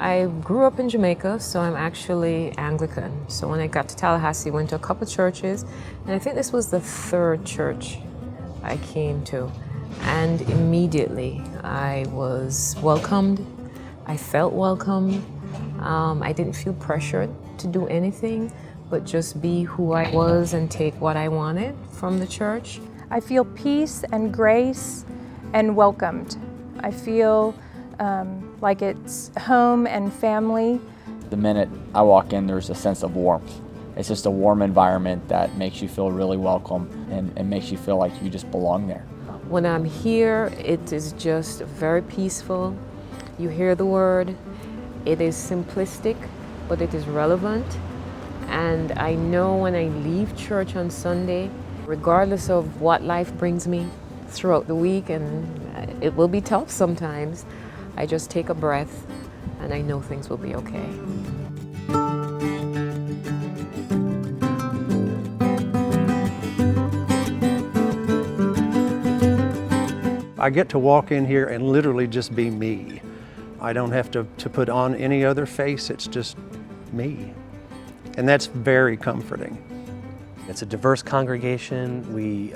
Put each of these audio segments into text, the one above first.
I grew up in Jamaica, so I'm actually Anglican. So when I got to Tallahassee, went to a couple churches, and I think this was the third church I came to. And immediately I was welcomed. I felt welcome. I didn't feel pressured to do anything, but just be who I was and take what I wanted from the church. I feel peace and grace and welcomed. I feel like it's home and family. The minute I walk in, there's a sense of warmth. It's just a warm environment that makes you feel really welcome and makes you feel like you just belong there. When I'm here, it is just very peaceful. You hear the word. It is simplistic, but it is relevant. And I know when I leave church on Sunday, regardless of what life brings me throughout the week, and it will be tough sometimes, I just take a breath and I know things will be okay. I get to walk in here and literally just be me. I don't have to put on any other face, it's just me. And that's very comforting. It's a diverse congregation. We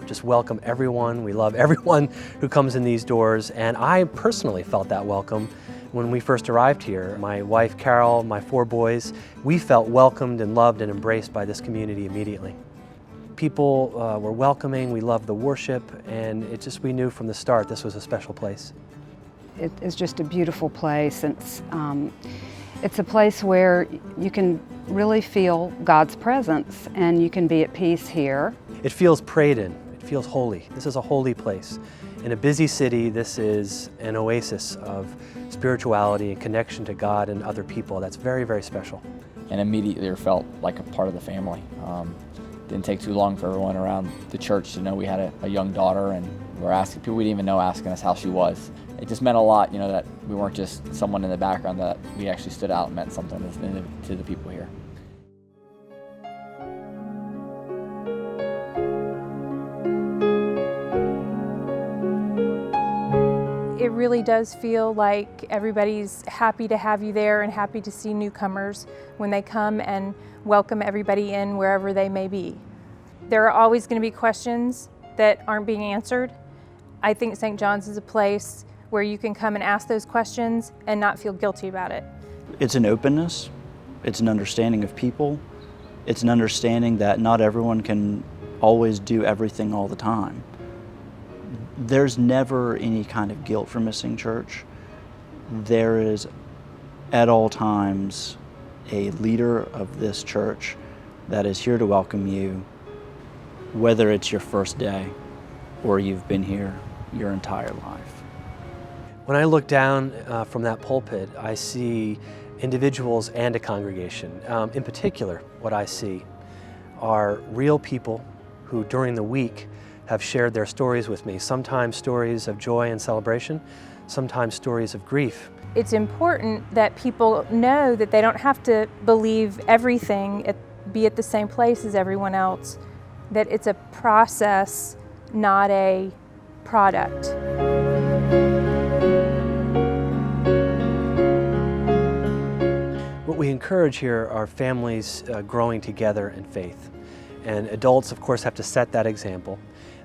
just welcome everyone. We love everyone who comes in these doors. And I personally felt that welcome when we first arrived here. My wife, Carol, my 4 boys, we felt welcomed and loved and embraced by this community immediately. People were welcoming, we loved the worship, and we knew from the start this was a special place. It is just a beautiful place. It's a place where you can really feel God's presence and you can be at peace here. It feels prayed in, it feels holy. This is a holy place. In a busy city, this is an oasis of spirituality and connection to God and other people. That's very, very special. And immediately I felt like a part of the family. Didn't take too long for everyone around the church to know we had a young daughter, and we're asking people we didn't even know asking us how she was. It just meant a lot, that we weren't just someone in the background, that we actually stood out and meant something to the people here. It really does feel like everybody's happy to have you there and happy to see newcomers when they come and welcome everybody in wherever they may be. There are always going to be questions that aren't being answered. I think St. John's is a place where you can come and ask those questions and not feel guilty about it. It's an openness, it's an understanding of people, it's an understanding that not everyone can always do everything all the time. There's never any kind of guilt for missing church. There is at all times a leader of this church that is here to welcome you, whether it's your first day or you've been here your entire life. When I look down from that pulpit, I see individuals and a congregation. In particular, what I see are real people who during the week have shared their stories with me, sometimes stories of joy and celebration, sometimes stories of grief. It's important that people know that they don't have to believe everything, be at the same place as everyone else, that it's a process, not a product. What we encourage here are families growing together in faith. And adults, of course, have to set that example.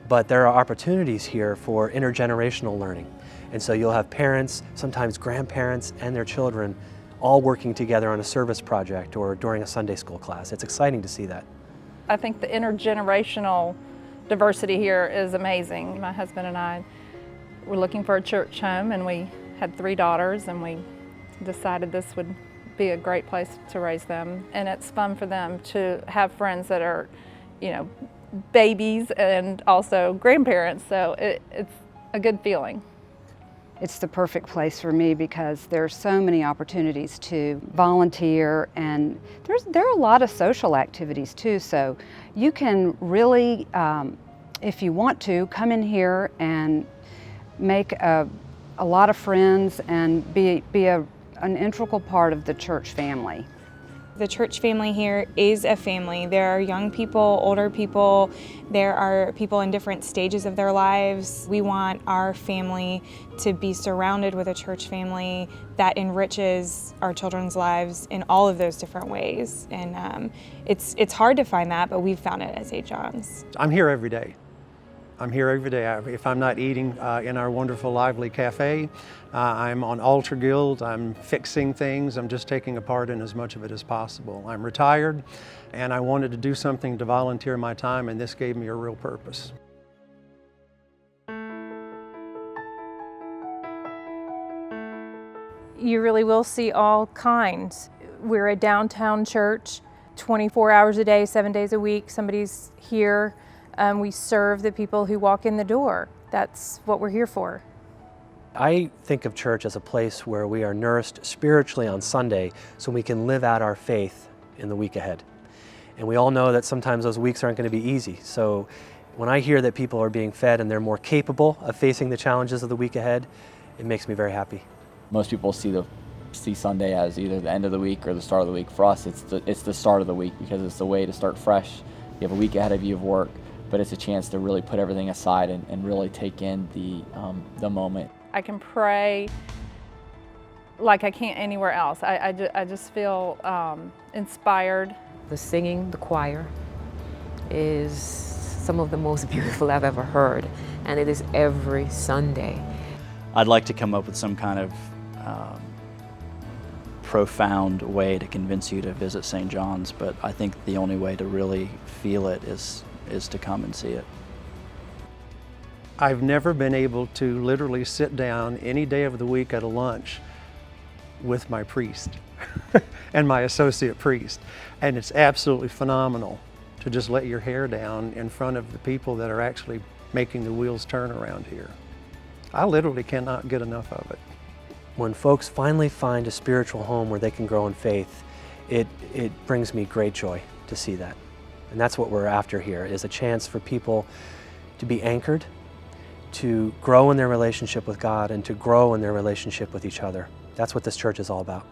But there are opportunities here for intergenerational learning. And so you'll have parents, sometimes grandparents, and their children all working together on a service project or during a Sunday school class. It's exciting to see that. I think the intergenerational diversity here is amazing. My husband and I were looking for a church home, and we had 3 daughters, and we decided this would be a great place to raise them. And it's fun for them to have friends that are, babies and also grandparents, so it's a good feeling. It's the perfect place for me because there's so many opportunities to volunteer, and there are a lot of social activities too, so you can really, if you want to, come in here and make a lot of friends and be an integral part of the church family. The church family here is a family. There are young people, older people, there are people in different stages of their lives. We want our family to be surrounded with a church family that enriches our children's lives in all of those different ways. And it's hard to find that, but we've found it at St. John's. I'm here every day. I'm here every day. If I'm not eating in our wonderful, lively cafe, I'm on Altar Guild, I'm fixing things, I'm just taking a part in as much of it as possible. I'm retired, and I wanted to do something to volunteer my time, and this gave me a real purpose. You really will see all kinds. We're a downtown church, 24 hours a day, 7 days a week. Somebody's here. We serve the people who walk in the door. That's what we're here for. I think of church as a place where we are nourished spiritually on Sunday so we can live out our faith in the week ahead. And we all know that sometimes those weeks aren't going to be easy. So when I hear that people are being fed and they're more capable of facing the challenges of the week ahead, it makes me very happy. Most people see Sunday as either the end of the week or the start of the week. For us, it's the start of the week because it's the way to start fresh. You have a week ahead of you of work, but it's a chance to really put everything aside and really take in the moment. I can pray like I can't anywhere else. I just feel inspired. The singing, the choir, is some of the most beautiful I've ever heard, and it is every Sunday. I'd like to come up with some kind of profound way to convince you to visit St. John's, but I think the only way to really feel it is to come and see it. I've never been able to literally sit down any day of the week at a lunch with my priest and my associate priest. And it's absolutely phenomenal to just let your hair down in front of the people that are actually making the wheels turn around here. I literally cannot get enough of it. When folks finally find a spiritual home where they can grow in faith, it brings me great joy to see that. And that's what we're after here, is a chance for people to be anchored, to grow in their relationship with God, and to grow in their relationship with each other. That's what this church is all about.